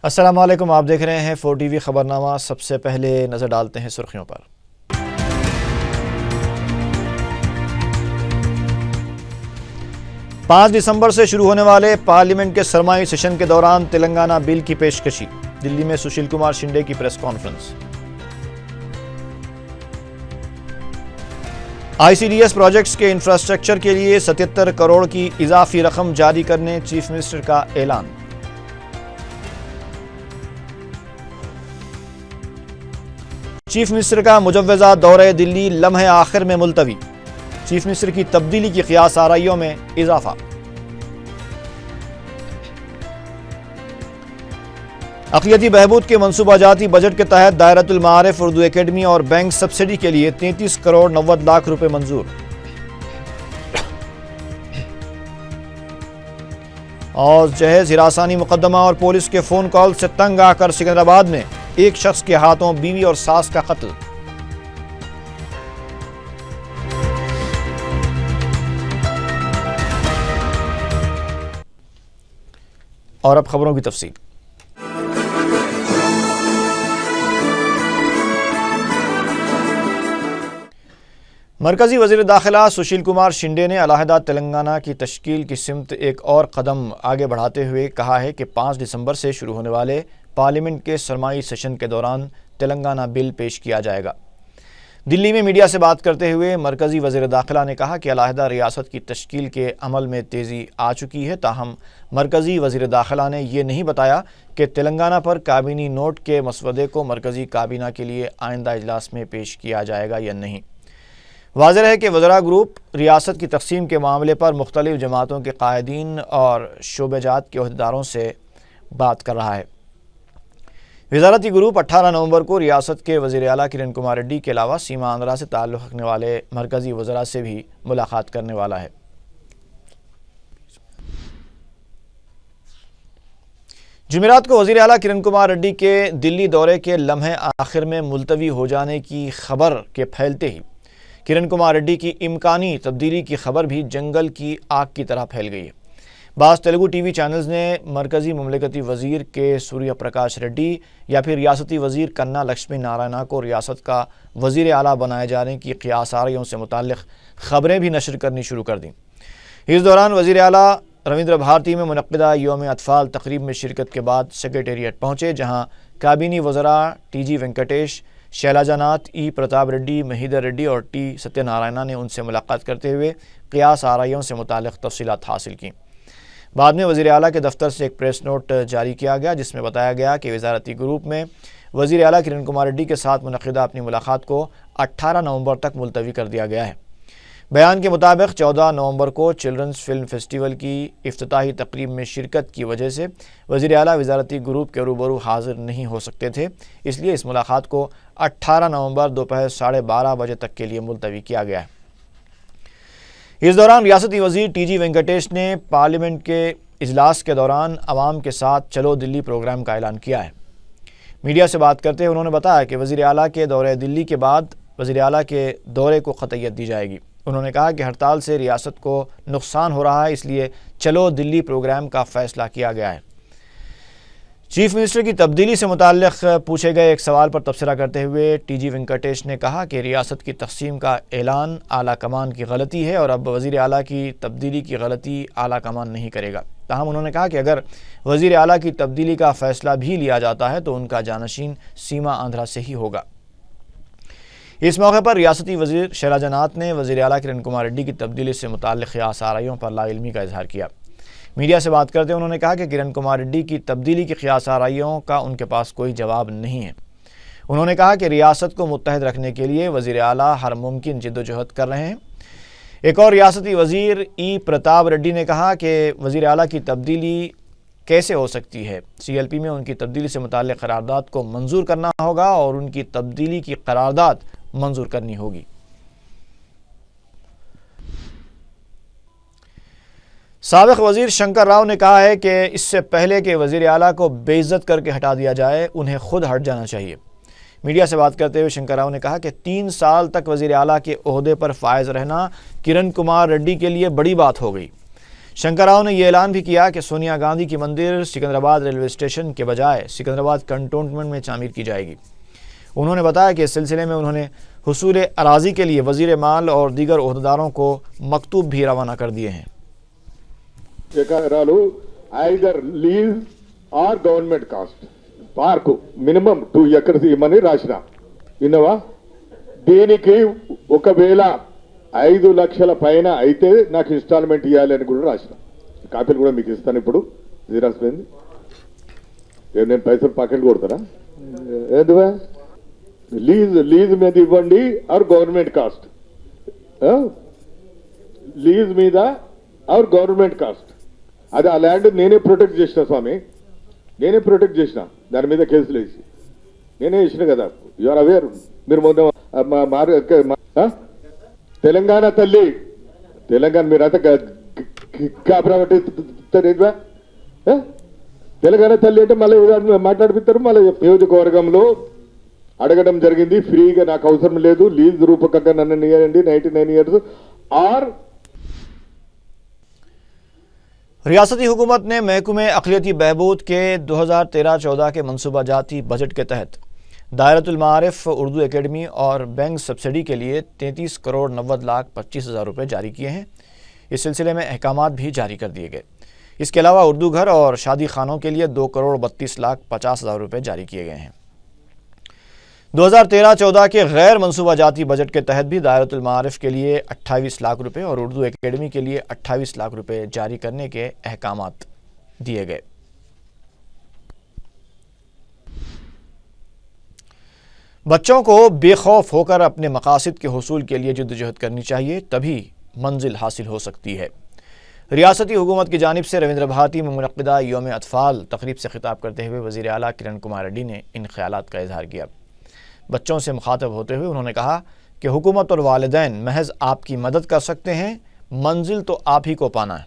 السلام علیکم، آپ دیکھ رہے ہیں 4 ٹی وی خبرنامہ۔ سب سے پہلے نظر ڈالتے ہیں سرخیوں پر۔ 5 دسمبر سے شروع ہونے والے پارلیمنٹ کے سرمائی سیشن کے دوران تلنگانہ بل کی پیشکشی، دلی میں سشیل کمار شنڈے کی پریس کانفرنس۔ آئی سی ڈی ایس پروجیکٹس کے انفراسٹرکچر کے لیے 77 کروڑ کی اضافی رقم جاری کرنے چیف منسٹر کا اعلان۔ چیف منسٹر کا مجوزہ دورہ دلی لمحے آخر میں ملتوی، چیف منسٹر کی تبدیلی کی قیاس آرائیوں میں اضافہ۔ اقلیتی بہبود کے منصوبہ جاتی بجٹ کے تحت دائرۃ المعارف اردو اکیڈمی اور بینک سبسڈی کے لیے 33 کروڑ 90 لاکھ روپے منظور۔ اور جہیز ہراسانی مقدمہ اور پولیس کے فون کال سے تنگ آ کر سکندرآباد میں ایک شخص کے ہاتھوں بیوی اور ساس کا قتل۔ اور اب خبروں کی تفصیل۔ مرکزی وزیر داخلہ سشیل کمار شنڈے نے علیحدہ تلنگانہ کی تشکیل کی سمت ایک اور قدم آگے بڑھاتے ہوئے کہا ہے کہ 5 دسمبر سے شروع ہونے والے پارلیمنٹ کے سرمائی سیشن کے دوران تلنگانہ بل پیش کیا جائے گا۔ دلی میں میڈیا سے بات کرتے ہوئے مرکزی وزیر داخلہ نے کہا کہ علیحدہ ریاست کی تشکیل کے عمل میں تیزی آ چکی ہے، تاہم مرکزی وزیر داخلہ نے یہ نہیں بتایا کہ تلنگانہ پر کابینی نوٹ کے مسودے کو مرکزی کابینہ کے لیے آئندہ اجلاس میں پیش کیا جائے گا یا نہیں۔ واضح ہے کہ وزراء گروپ ریاست کی تقسیم کے معاملے پر مختلف جماعتوں کے قائدین اور شعبہ جات کے عہدیداروں سے بات کر رہا ہے۔ وزارتی گروپ 18 نومبر کو ریاست کے وزیر اعلیٰ کرن کمار ریڈی کے علاوہ سیما آندھرا سے تعلق رکھنے والے مرکزی وزراء سے بھی ملاقات کرنے والا ہے۔ جمعرات کو وزیر اعلیٰ کرن کمار ریڈی کے دلی دورے کے لمحے آخر میں ملتوی ہو جانے کی خبر کے پھیلتے ہی کرن کمار ریڈی کی امکانی تبدیلی کی خبر بھی جنگل کی آگ کی طرح پھیل گئی ہے۔ بعض تیلگو ٹی وی چینلز نے مرکزی مملکتی وزیر کے سوریہ پرکاش ریڈی یا پھر ریاستی وزیر کنّا لکشمی نارائنا کو ریاست کا وزیر اعلیٰ بنائے جانے کی قیاس آرائیوں سے متعلق خبریں بھی نشر کرنی شروع کر دیں۔ اس دوران وزیر اعلیٰ رویندر بھارتی میں منعقدہ یوم اطفال تقریب میں شرکت کے بعد سیکریٹریٹ پہنچے، جہاں کابینی وزراء ٹی جی وینکٹیش، شیلاجا ناتھ، ای پرتاپ ریڈی، مہیدر ریڈی اور ٹی ستیہ نارائنا نے ان سے ملاقات کرتے ہوئے قیاس آرائیوں سے متعلق تفصیلات حاصل کیں۔ بعد میں وزیر اعلیٰ کے دفتر سے ایک پریس نوٹ جاری کیا گیا، جس میں بتایا گیا کہ وزارتی گروپ میں وزیر اعلیٰ کرن کمار ریڈی کے ساتھ منعقدہ اپنی ملاقات کو 18 نومبر تک ملتوی کر دیا گیا ہے۔ بیان کے مطابق 14 نومبر کو چلڈرنز فلم فیسٹیول کی افتتاحی تقریب میں شرکت کی وجہ سے وزیر اعلیٰ وزارتی گروپ کے روبرو حاضر نہیں ہو سکتے تھے، اس لیے اس ملاقات کو 18 نومبر دوپہر 12:30 بجے تک کے لیے ملتوی کیا گیا ہے۔ اس دوران ریاستی وزیر ٹی جی وینکٹیش نے پارلیمنٹ کے اجلاس کے دوران عوام کے ساتھ چلو دلی پروگرام کا اعلان کیا ہے۔ میڈیا سے بات کرتے ہوئے انہوں نے بتایا کہ وزیر اعلیٰ کے دورے دلی کے بعد وزیر اعلیٰ کے دورے کو قطعیت دی جائے گی۔ انہوں نے کہا کہ ہڑتال سے ریاست کو نقصان ہو رہا ہے، اس لیے چلو دلی پروگرام کا فیصلہ کیا گیا ہے۔ چیف منسٹر کی تبدیلی سے متعلق پوچھے گئے ایک سوال پر تبصرہ کرتے ہوئے ٹی جی وینکٹیش نے کہا کہ ریاست کی تقسیم کا اعلان اعلیٰ کمان کی غلطی ہے اور اب وزیر اعلیٰ کی تبدیلی کی غلطی اعلیٰ کمان نہیں کرے گا۔ تاہم انہوں نے کہا کہ اگر وزیر اعلیٰ کی تبدیلی کا فیصلہ بھی لیا جاتا ہے تو ان کا جانشین سیما آندھرا سے ہی ہوگا۔ اس موقع پر ریاستی وزیر شیلاجا ناتھ نے وزیر اعلیٰ کرن کمار ریڈی کی تبدیلی سے متعلق قیاس آرائیوں پر لا علمی کا اظہار کیا۔ میڈیا سے بات کرتے انہوں نے کہا کہ کرن کمار ریڈی کی تبدیلی کی قیاس آرائیوں کا ان کے پاس کوئی جواب نہیں ہے۔ انہوں نے کہا کہ ریاست کو متحد رکھنے کے لیے وزیر اعلیٰ ہر ممکن جدوجہد کر رہے ہیں۔ ایک اور ریاستی وزیر ای پرتاپ ریڈی نے کہا کہ وزیر اعلیٰ کی تبدیلی کیسے ہو سکتی ہے؟ سی ایل پی میں ان کی تبدیلی سے متعلق قرارداد کو منظور کرنا ہوگا اور ان کی تبدیلی کی قرارداد منظور کرنی ہوگی۔ سابق وزیر شنکر راؤ نے کہا ہے کہ اس سے پہلے کہ وزیر اعلیٰ کو بے عزت کر کے ہٹا دیا جائے، انہیں خود ہٹ جانا چاہیے۔ میڈیا سے بات کرتے ہوئے شنکر راؤ نے کہا کہ 3 سال تک وزیر اعلیٰ کے عہدے پر فائز رہنا کرن کمار ریڈی کے لیے بڑی بات ہو گئی۔ शंकर राव ने यह ऐलान भी किया कि सोनिया गांधी की मंदिर सिकंदराबाद रेलवे स्टेशन के बजाय सिकंदराबाद कंटोनमेंट में तामीर की जाएगी। उन्होंने बताया कि इस सिलसिले में उन्होंने हुसूल अराजी के लिए वजीर माल और दीगर ओहदेदारों को मकतूब भी रवाना कर दिए हैं। either lease or government cost. Park minimum 2 acres ఇవ్వమని రాసిన విన్నవా. దీనికి ఒకవేళ 5 లక్షల పైన అయితే నాకు ఇన్స్టాల్మెంట్ ఇవ్వాలి అని కూడా రాసిన. కాపీలు కూడా మీకు ఇస్తాను ఇప్పుడు. జీరాస్ పోయింది. నేను పైసలు పాకెట్ కొడతారా? ఎందువా లీజ్ మీద ఇవ్వండి ఆర్ గవర్నమెంట్ కాస్ట్. లీజ్ మీద ఆర్ గవర్నమెంట్ కాస్ట్. అది ఆ ల్యాండ్ నేనే ప్రొటెక్ట్ చేసిన స్వామి, నేనే ప్రొటెక్ట్ చేసిన. దాని మీద కేసులు వేసి నేనే ఇచ్చిన కదా. You are aware. మీరు మొన్న తెలంగాణ తల్లి, తెలంగాణ మీరంతా కాబట్టివా. తెలంగాణ తల్లి అంటే మళ్ళీ మాట్లాడిపిస్తారు. మళ్ళీ నియోజకవర్గంలో అడగడం జరిగింది, ఫ్రీగా నాకు అవసరం లేదు, లీజ్ రూపకంగా నన్ను ఇవ్వండి 99 years और रियासती हुकूमत ने महकमे अक़लियती बहबूद के 2013-14 के मनसूबा जाती बजट के तहत दायरतुल मारिफ उर्दू एकेडमी और बैंक सब्सिडी के लिए 33,90,25,000 रुपये जारी किए हैं। इस सिलसिले में अहकामात भी जारी कर दिए गए। इसके अलावा उर्दू घर और शादी खानों के लिए 2,32,50,000 रुपये जारी किए गए हैं। 2013-14 के गैर मनसूबा जाती बजट के तहत भी दायरतुल मारिफ के लिए 28 लाख रुपए और उर्दू एकेडमी के लिए 28 लाख रुपए जारी करने के अहकामात दिए गए। बच्चों को बेखौफ होकर अपने मकासद के हुसूल के लिए जद्दोजहद करनी चाहिए, तभी मंजिल हासिल हो सकती है। रियासती हुकूमत की जानिब से रविंद्र भारती में मुनक्किदा यौम अतफाल तकरीब से खिताब करते हुए वज़ीर आला किरण कुमार रेड्डी ने इन ख्यालात का इजहार किया। बच्चों से मुखातब होते हुए उन्होंने कहा कि हुकूमत और वालिदैन महज आपकी मदद कर सकते हैं, मंजिल तो आप ही को पाना है।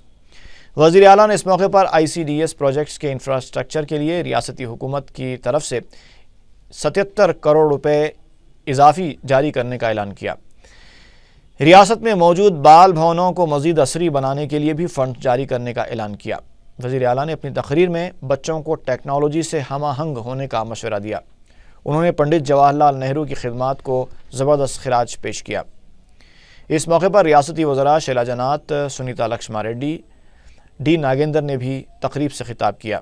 वज़ीर आला ने इस मौके पर ICDS प्रोजेक्ट्स के इंफ्रास्ट्रक्चर के लिए रियासती हुकूमत की तरफ से 77 करोड़ रुपए इजाफी जारी करने का ऐलान किया। रियासत में मौजूद बाल भवनों को मज़ीद असरी बनाने के लिए भी फ़ंड जारी करने का ऐलान किया। वज़ीर आला ने अपनी तकरीर में बच्चों को टेक्नोलॉजी से हमाहंग होने का मशवरा दिया। उन्होंने पंडित जवाहरलाल नेहरू की खिदमात को ज़बरदस्त खिराज पेश किया। इस मौके पर रियासती वज़रा शैला जनात, सुनीता लक्ष्मा रेड्डी, डी नागेंद्र ने भी तकरीब से खिताब किया।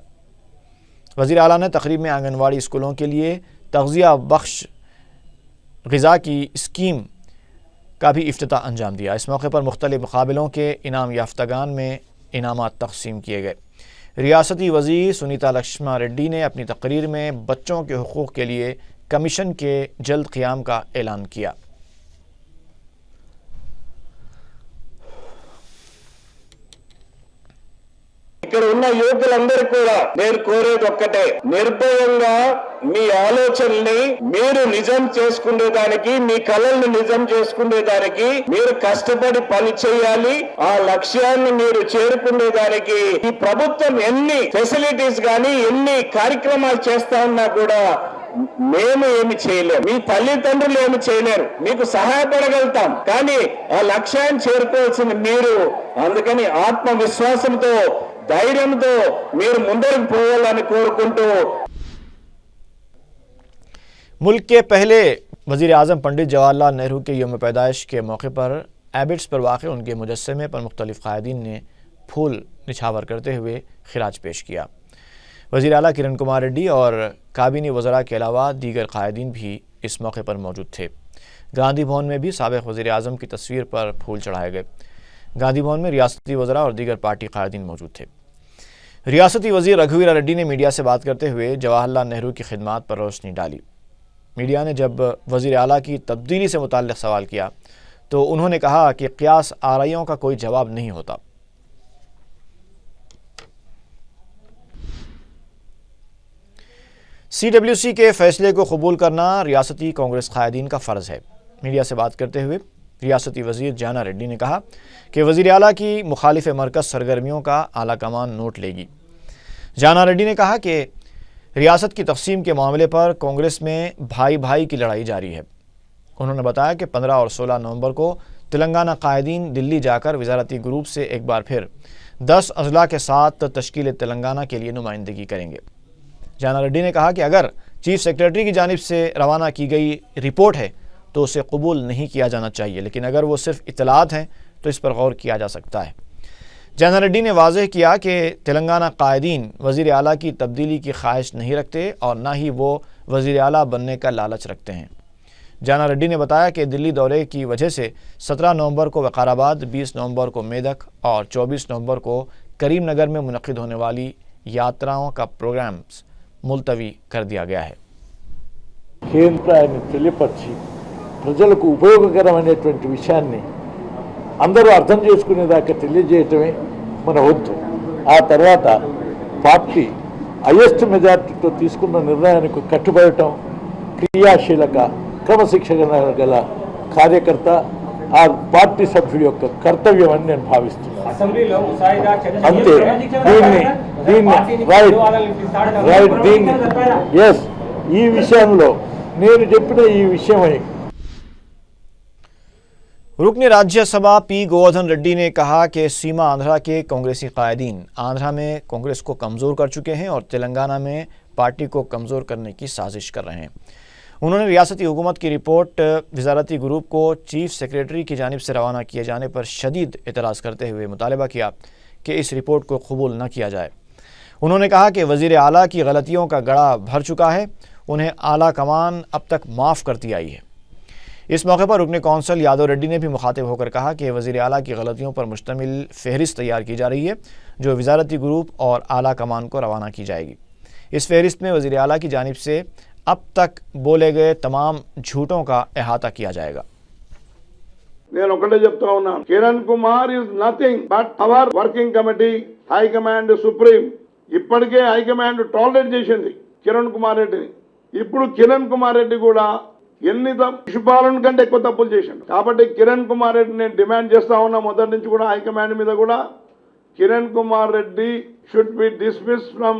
वज़ीर आला ने तकरीब में आंगनवाड़ी स्कूलों के लिए तग़ज़िया बख्श ग़िज़ा की स्कीम का भी इफ्तिताह अंजाम दिया। इस मौके पर मुख्तलिफ मुकाबलों के इनाम याफ्तागान में इनामात तक़सीम किए गए। रियासती वज़ीर सुनीता लक्ष्मा रेड्डी ने अपनी तकरीर में बच्चों के हुकूक़ के लिए कमीशन के जल्द क़याम का ऐलान किया। ఇక్కడ ఉన్న యువకులందరూ కూడా నేను కోరేది ఒక్కటే, నిర్భయంగా మీ ఆలోచనల్ని మీరు నిజం చేసుకునేదానికి, మీ కలల్ని నిజం చేసుకునేదానికి మీరు కష్టపడి పని చేయాలి. ఆ లక్ష్యాన్ని మీరు చేరుకునేదానికి ఈ ప్రభుత్వం ఎన్ని ఫెసిలిటీస్ గానీ ఎన్ని కార్యక్రమాలు చేస్తా ఉన్నా కూడా మేము ఏమి చేయలేము, మీ తల్లిదండ్రులు ఏమి చేయలేరు. మీకు సహాయపడగలుగుతాం, కానీ ఆ లక్ష్యాన్ని చేరుకోవాల్సింది మీరు. అందుకని ఆత్మవిశ్వాసంతో ధైర్యంతో మీరు ముందరకు పోవాలని కోరుకుంటూ मुल्क के पहले वज़ीर आज़म पंडित जवाहरलाल नेहरू के यौम पैदाइश के मौके पर एबिट्स पर वाक़ उनके मुजस्समे पर मुख्तलिफ़ क़ायदीन ने फूल निछावर करते हुए खिराज पेश किया। वज़ीर आला किरण कुमार रेड्डी और काबीनी वज़रा के अलावा दीगर क़ायदीन भी इस मौके पर मौजूद थे। गांधी भवन में भी साबिक़ वज़ीर आज़म की तस्वीर पर फूल चढ़ाए गए। गांधी भवन में रियासती वज़रा और दीगर पार्टी क़ायदीन मौजूद थे। रियासती वज़ीर रघुवीर रेड्डी ने मीडिया से बात करते हुए जवाहरलाल नेहरू की खिदमात पर रोशनी डाली। मीडिया ने जब वज़ीर आला की तब्दीली से मुताल्लिक़ सवाल किया तो उन्होंने कहा कि क़ियास आराइयों का कोई जवाब नहीं होता। CWC के फ़ैसले को कबूल करना रियासती कांग्रेस क़ायदीन का फ़र्ज़ है। मीडिया से बात करते हुए रियासती वज़ीर जाना रेड्डी ने कहा कि वज़ीर आला की मुखालिफ मरकज़ सरगर्मियों का आला कमान नोट लेगी। जाना रेड्डी ने कहा कि रियासत की तक़सीम के मामले पर कांग्रेस में भाई भाई की लड़ाई जारी है। उन्होंने बताया कि 15 और 16 नवंबर को तेलंगाना क़ायदीन दिल्ली जाकर वज़ारती ग्रुप से एक बार फिर 10 अजला के साथ तश्कील तेलंगाना के लिए नुमाइंदगी करेंगे। जाना रेड्डी ने कहा कि अगर चीफ सेक्रेटरी की जानिब से रवाना की गई रिपोर्ट है तो उसे कबूल नहीं किया जाना चाहिए, लेकिन अगर वो सिर्फ इतलात हैं तो इस पर गौर किया जा सकता है। जाना रेड्डी ने वाज़ेह किया कि तेलंगाना कायदीन वज़ीर आला की तब्दीली की ख्वाहिश नहीं रखते और ना ही वो वज़ीर आला बनने का लालच रखते हैं। जाना रेड्डी ने बताया कि दिल्ली दौरे की वजह से 17 नवंबर को वकाराबाद, 20 नवंबर को मेदक और 24 नवंबर को करीम नगर में मुनक़िद होने वाली यात्राओं का प्रोग्राम मुलतवी कर दिया गया है। కేంద్రాన్ని తెలియపరిచి ప్రజలకు ఉపయోగకరమైనటువంటి విషయాన్ని అందరూ అర్థం చేసుకునేదాకా తెలియజేయటమే మన వంతు. ఆ తర్వాత పార్టీ హైయెస్ట్ మెజార్టీతో తీసుకున్న నిర్ణయానికి కట్టుబడటం క్రియాశీలక క్రమశిక్షణ గల కార్యకర్త ఆ పార్టీ సభ్యుడి యొక్క కర్తవ్యం అని నేను భావిస్తున్నాను. అంతే. ఎస్, ఈ విషయంలో నేను చెప్పిన ఈ విషయమై रुकन राज्यसभा पी गोवर्धन रेड्डी ने कहा कि सीमा आंध्रा के कांग्रेसी कायदीन आंध्रा में कांग्रेस को कमज़ोर कर चुके हैं और तेलंगाना में पार्टी को कमज़ोर करने की साजिश कर रहे हैं। उन्होंने रियासती हुकूमत की रिपोर्ट वजारती ग्रुप को चीफ सेक्रेटरी की जानिब से रवाना किए जाने पर शदीद एतराज़ करते हुए मुतालबा किया कि इस रिपोर्ट को कबूल न किया जाए। उन्होंने कहा कि वज़ीर आला की गलतियों का गड़ा भर चुका है, उन्हें आला कमान अब तक माफ़ करती आई है। इस मौके पर रुकन कौंसल यादव रेड्डी ने भी मुखातिब होकर कहा कि वज़ीर आला की गलतियों पर मुश्तमिल फ़हरिस्त तैयार की जा रही है जो वजारती ग्रुप और आला कमान को रवाना की जाएगी। इस फ़हरिस्त में वज़ीर आला की जानिब से अब तक बोले गए तमाम झूठों का अहाता किया जाएगा। నేను ఒకటే చెప్తా ఉన్నాను, Kiran Kumar is nothing but our working committee, high command, supreme ఇప్పటికే హై కమాండ్ టాలరేట్ చేసింది కిరణ్ కుమార్ రెడ్డిని. ఇప్పుడు కిరణ్ కుమార్ రెడ్డి కూడా ఎన్ని శిశుపాలన కంటే ఎక్కువ తప్పులు చేశాడు. కాబట్టి కిరణ్ కుమార్ రెడ్డి నేను డిమాండ్ చేస్తా ఉన్నా మొదటి నుంచి కూడా హైకమాండ్ మీద కూడా Kiran Kumar Reddy should be dismiss from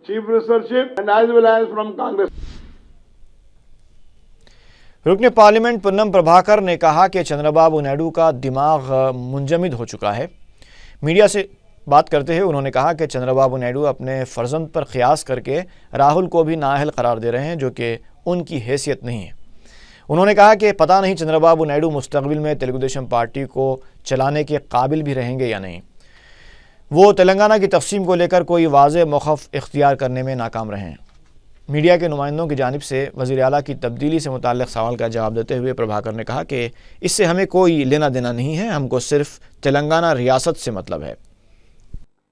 chief ministership and as well as from Congress. रुकन पार्लियामेंट पुन्नम प्रभाकर ने कहा कि चंद्रबाबू नायडू का दिमाग मुंजमद हो चुका है। मीडिया से बात करते हुए उन्होंने कहा कि चंद्रबाबू नायडू अपने फर्जंद पर क़ियास करके राहुल को भी नाअहल करार दे रहे हैं जो कि उनकी हैसियत नहीं है। उन्होंने कहा कि पता नहीं चंद्रबाबू नायडू मुस्तकबिल में तेलुगुदेशम पार्टी को चलाने के काबिल भी रहेंगे या नहीं। वो तेलंगाना की तक़सीम को लेकर कोई वाज़ेह मौक़िफ़ इख्तियार करने में नाकाम रहे हैं। मीडिया के नुमाइंदों की जानिब से वज़ीर आला की तब्दीली से मुताल्लिक़ सवाल का जवाब देते हुए प्रभाकर ने कहा कि इससे हमें कोई लेना देना नहीं है, हमको सिर्फ तेलंगाना रियासत से मतलब है।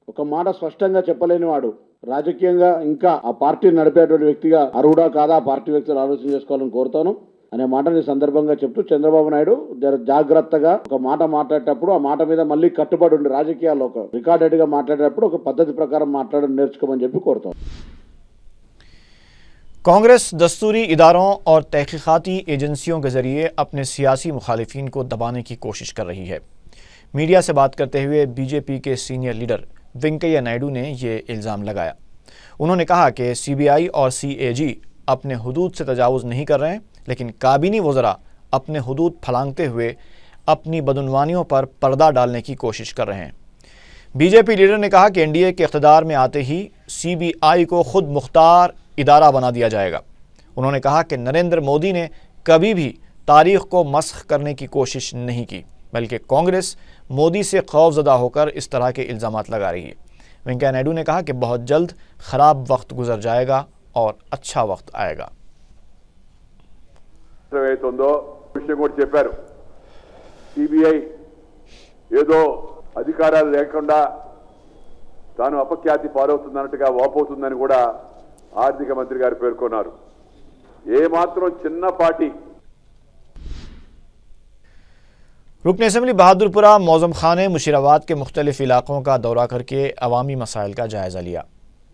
ఒక మాట స్పష్టంగా చెప్పలేని వాడు రాజకీయంగా ఇంకా ఆ పార్టీ నడిపేటువంటి వ్యక్తిగా అర్హుడా కాదా ఆ పార్టీ వ్యక్తులు ఆలోచన చేసుకోవాలని కోరుతాను అనే మాటని సందర్భంగా చెప్తూ చంద్రబాబు నాయుడు జాగ్రత్తగా ఒక మాట మాట్లాడేటప్పుడు ఆ మాట మీద మళ్ళీ కట్టుబడి ఉండి రాజకీయాల్లో ఒక రికార్డెడ్ గా మాట్లాడేటప్పుడు ఒక పద్ధతి ప్రకారం మాట్లాడడం నేర్చుకోమని చెప్పి కోరుతాం। कांग्रेस दस्तूरी इदारों और तहकीकाती एजेंसियों के ज़रिए अपने सियासी मुखालिफिन को दबाने की कोशिश कर रही है। मीडिया से बात करते हुए बीजेपी के सीनियर लीडर वेंकैया नायडू ने ये इल्ज़ाम लगाया। उन्होंने कहा कि CBI और CAG अपने हुदूद से तजावुज़ नहीं कर रहे हैं, लेकिन काबीनी वज़रा अपने हुदूद फलांगते हुए अपनी बदउनवानियों पर पर्दा डालने की कोशिश कर रहे हैं। बीजेपी लीडर ने कहा कि NDA के इक़्तिदार में आते ही CBI को खुद मुख्तार इदारा बना दिया जाएगा। उन्होंने कहा कि नरेंद्र मोदी ने कभी भी तारीख़ को मस्ख़ करने की कोशिश नहीं की, बल्कि कांग्रेस मोदी से खौफज़दा होकर इस तरह के इल्ज़ामात लगा रही है। वेंकैया नायडू ने कहा कि बहुत जल्द ख़राब वक्त गुजर जाएगा और अच्छा वक्त आएगा। CBI ఏదో అధికారాలు లేకుండా తాను అపఖ్యాతి పాలవుతుందన్నట్టుగా వాపోతుందని కూడా ఆర్థిక మంత్రి గారు పేర్కొన్నారు। ఏ మాత్రం చిన్న పార్టీ रुकन असम्बली बहादुरपुरा मौज़म खान ने मुशीराबाद के मुख्तलिफ इलाक़ों का दौरा करके अवामी मसाइल का जायज़ा लिया।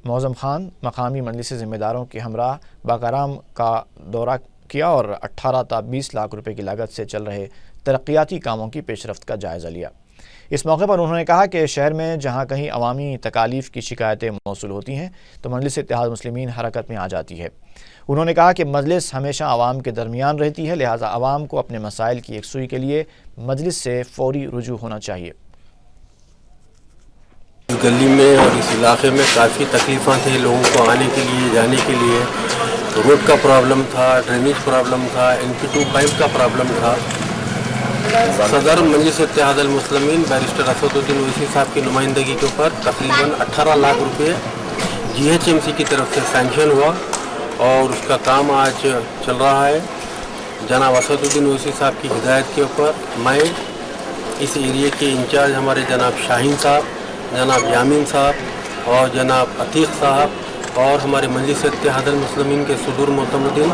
मौज़म खान मकामी मजलिस ज़िम्मेदारों के हमरा बाकाराम का दौरा किया और 18 ta 20 लाख रुपए की लागत से चल रहे तरक्याती कामों की पेशरफ्त का जायज़ा लिया। इस मौके पर उन्होंने कहा कि शहर में जहाँ कहीं अवामी तकालीफ की शिकायतें मौसूल होती हैं तो मजलिस इत्तेहाद मुस्लिमीन हरकत में आ जाती है। उन्होंने कहा कि मजलिस हमेशा आवाम के दरमियान रहती है, लिहाजा आवाम को अपने मसाइल की यकसुई के लिए मजलिस से फौरी रुजू होना चाहिए। गली में और इस इलाके में काफ़ी तकलीफ़ें थी लोगों को आने के लिए जाने के लिए। रोड का प्रॉब्लम था, ड्रेनेज प्रॉब्लम था, NP2 पाइप का प्रॉब्लम था। सदर मजलिस इत्तेहाद अल मुस्लिमीन बैरिस्टर असदुद्दीन ओवैसी साहब की नुमाइंदगी के ऊपर तकरीबन 18 लाख रुपये GHMC की तरफ से सैंक्शन हुआ और उसका काम आज चल रहा है। जनाब असदुद्दीन ओवैसी साहब की हिदायत के ऊपर मैं, इस एरिया के इंचार्ज हमारे जनाब शाहीन साहब, जनाब यामीन साहब और जनाब अतीक साहब और हमारे मजलिस इत्तेहाद अल मुस्लिमीन के सदूर मोतमदीन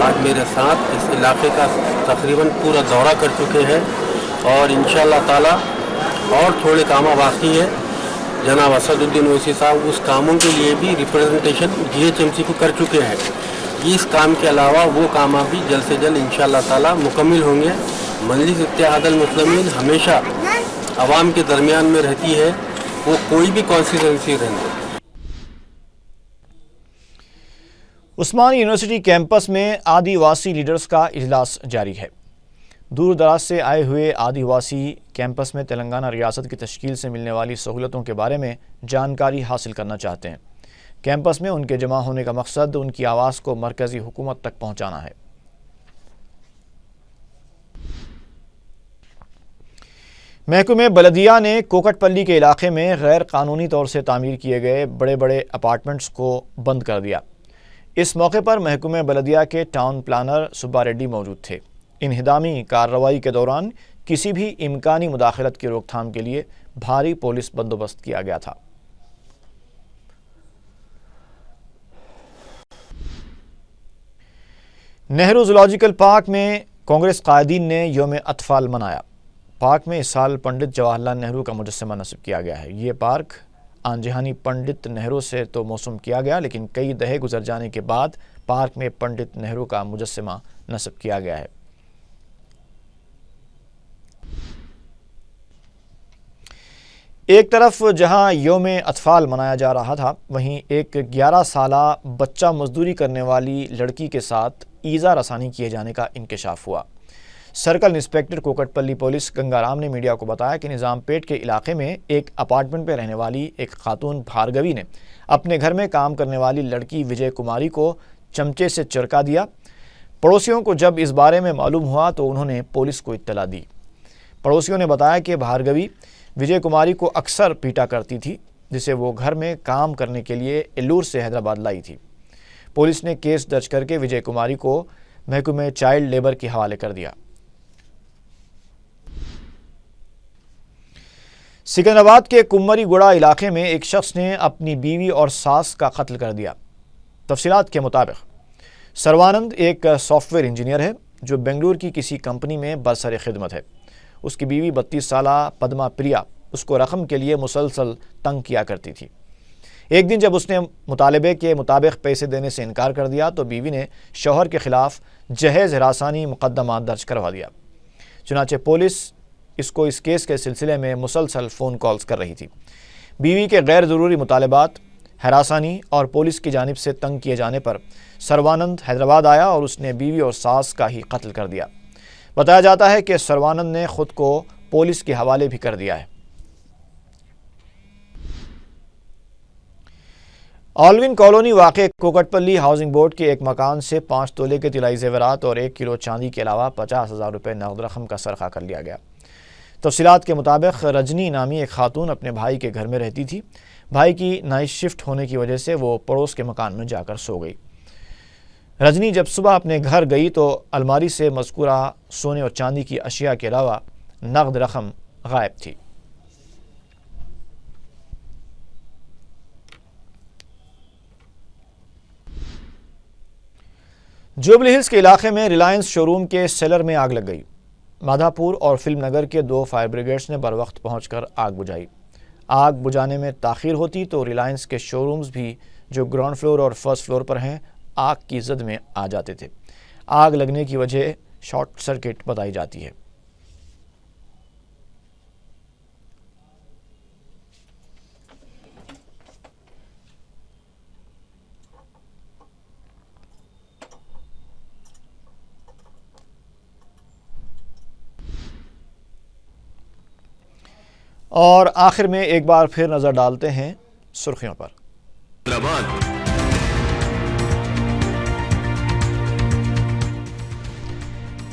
आज मेरे साथ इस इलाके का तकरीबन पूरा दौरा कर चुके हैं और इंशाअल्लाह ताला और थोड़े काम बाकी है। जनाब असदुद्दीन ओवैसी साहब उस कामों के लिए भी रिप्रेजेंटेशन GHMC को कर चुके हैं। इस काम के अलावा वो काम भी जल्द से जल्द इंशाअल्लाह ताला मुकम्मिल होंगे। मजलिस इत्तेहाद अल मुस्लिमीन हमेशा आवाम के दरमियान में रहती है, वो कोई भी कॉन्स्टिट्यूंसी रहने। उस्मानी यूनिवर्सिटी कैंपस में आदिवासी लीडर्स का इजलास जारी है। दूर दराज से आए हुए आदिवासी कैंपस में तेलंगाना रियासत की तश्कील से मिलने वाली सहूलतों के बारे में जानकारी हासिल करना चाहते हैं। कैंपस में उनके जमा होने का मकसद उनकी आवाज़ को मरकज़ी हुकूमत तक पहुँचाना है। महकमे बलदिया ने कोकटपल्ली के इलाके में गैर कानूनी तौर से तामीर किए गए बड़े बड़े अपार्टमेंट्स को बंद कर दिया। इस मौके पर महकमे बलदिया के टाउन प्लानर सुब्बा रेड्डी मौजूद थे। इन्हिदामी कार्रवाई के दौरान किसी भी इम्कानी मुदाखलत की रोकथाम के लिए भारी पुलिस बंदोबस्त किया गया था। नेहरू जूलॉजिकल पार्क में कांग्रेस कायदीन ने यौम अतफाल मनाया। पार्क में इस साल पंडित जवाहरलाल नेहरू का मुजस्समा नस्ब किया गया है। ये पार्क आनजहानी पंडित नेहरू से तो मौसूम किया गया, लेकिन कई दहाई गुजर जाने के बाद पार्क में पंडित नेहरू का मुजस्समा नस्ब किया गया है। एक तरफ जहां यौम अतफाल मनाया जा रहा था, वहीं एक 11 साला बच्चा मजदूरी करने वाली लड़की के साथ ईज़ा रसानी किए जाने का इंकशाफ हुआ। Circle inspector Kukatpally police Gangaram ने मीडिया को बताया कि निज़ामपेट के इलाके में एक अपार्टमेंट में रहने वाली एक खातून भार्गवी ने अपने घर में काम करने वाली लड़की विजय कुमारी को चमचे से चिरका दिया। पड़ोसियों को जब इस बारे में मालूम हुआ तो उन्होंने पुलिस को इत्तला दी। पड़ोसियों ने बताया कि भार्गवी विजय कुमारी को अक्सर पीटा करती थी, जिसे वो घर में काम करने के लिए एल्लूर से हैदराबाद लाई थी। पुलिस ने केस दर्ज करके विजय कुमारी को महकमे चाइल्ड लेबर के हवाले कर दिया। सिकंदराबाद के कुम्मरीगुड़ा इलाके में एक शख्स ने अपनी बीवी और सास का कत्ल कर दिया। तफसीलात के मुताबिक सर्वानंद एक सॉफ्टवेयर इंजीनियर है जो बेंगलुरु की किसी कंपनी में बरसर खिदमत है। उसकी बीवी 32 साला पद्मा प्रिया उसको रकम के लिए मुसलसल तंग किया करती थी। एक दिन जब उसने मुतालबे के मुताबिक पैसे देने से इनकार कर दिया तो बीवी ने शौहर के खिलाफ जहेज हिरासानी मुकदमा दर्ज करवा दिया। चुनांचे पुलिस इसको इस केस के सिलसिले में मुसलसल फ़ोन कॉल्स कर रही थी। बीवी के गैर ज़रूरी मुतालबात, हरासानी और पुलिस की जानिब से तंग किए जाने पर सर्वानंद हैदराबाद आया और उसने बीवी और सास का ही कत्ल कर दिया। बताया जाता है कि सर्वानंद ने खुद को पुलिस के हवाले भी कर दिया है। ऑलविन कॉलोनी वाक़े कोकटपल्ली हाउसिंग बोर्ड के एक मकान से 5 तोले के तिलाई ज़ेवरात और 1 किलो चांदी के अलावा 50,000 रुपये नकद रकम का सरखा कर लिया गया। तफसीलात के मुताबिक रजनी नामी एक खातून अपने भाई के घर में रहती थी। भाई की नाइट शिफ्ट होने की वजह से वो पड़ोस के मकान में जाकर सो गई। रजनी जब सुबह अपने घर गई तो अलमारी से मज़कूरा सोने और चांदी की अशिया के अलावा नकद रकम गायब थी। जुबली हिल्स के इलाके में रिलायंस शोरूम के सेलर में आग लग गई। माधापुर और फिल्म नगर के 2 फायर ब्रिगेड्स ने बर वक्त पहुंचकर आग बुझाई। आग बुझाने में ताख़ीर होती तो रिलायंस के शोरूम्स भी जो ग्राउंड फ्लोर और फर्स्ट फ्लोर पर हैं आग की जद में आ जाते थे। आग लगने की वजह शॉर्ट सर्किट बताई जाती है। اور آخر میں ایک بار پھر نظر ڈالتے ہیں سرخیوں پر۔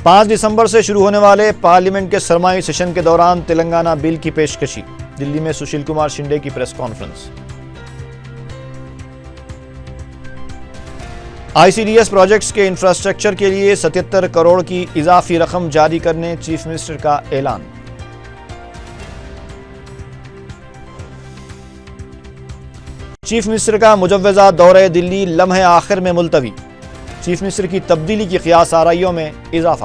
5 دسمبر سے شروع ہونے والے پارلیمنٹ کے سرمائی سیشن کے دوران تلنگانہ بل کی پیشکشی، دلی میں سشیل کمار شنڈے کی پریس کانفرنس۔ ICDS پروجیکٹس کے انفراسٹرکچر کے لیے 77 کروڑ کی اضافی رقم جاری کرنے چیف منسٹر کا اعلان۔ چیف منسٹر کا مجوزہ دورہ دلی لمحے آخر میں ملتوی، چیف منسٹر کی تبدیلی کی قیاس آرائیوں میں اضافہ۔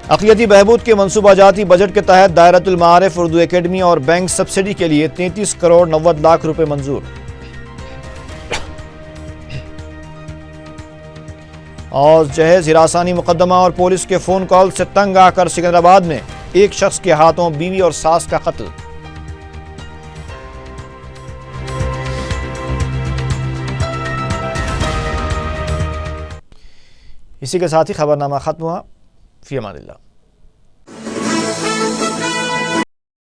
اقلیتی بہبود کے منصوبہ جاتی بجٹ کے تحت دائرۃ المعارف اردو اکیڈمی اور بینک سبسڈی کے لیے 33 کروڑ 90 لاکھ روپے منظور۔ اور جہیز ہراسانی مقدمہ اور پولیس کے فون کال سے تنگ آ کر سکندرآباد میں ایک شخص کے ہاتھوں بیوی اور ساس کا قتل۔ اسی کے ساتھ ہی خبرنامہ ختم ہوا۔ فی امان اللہ۔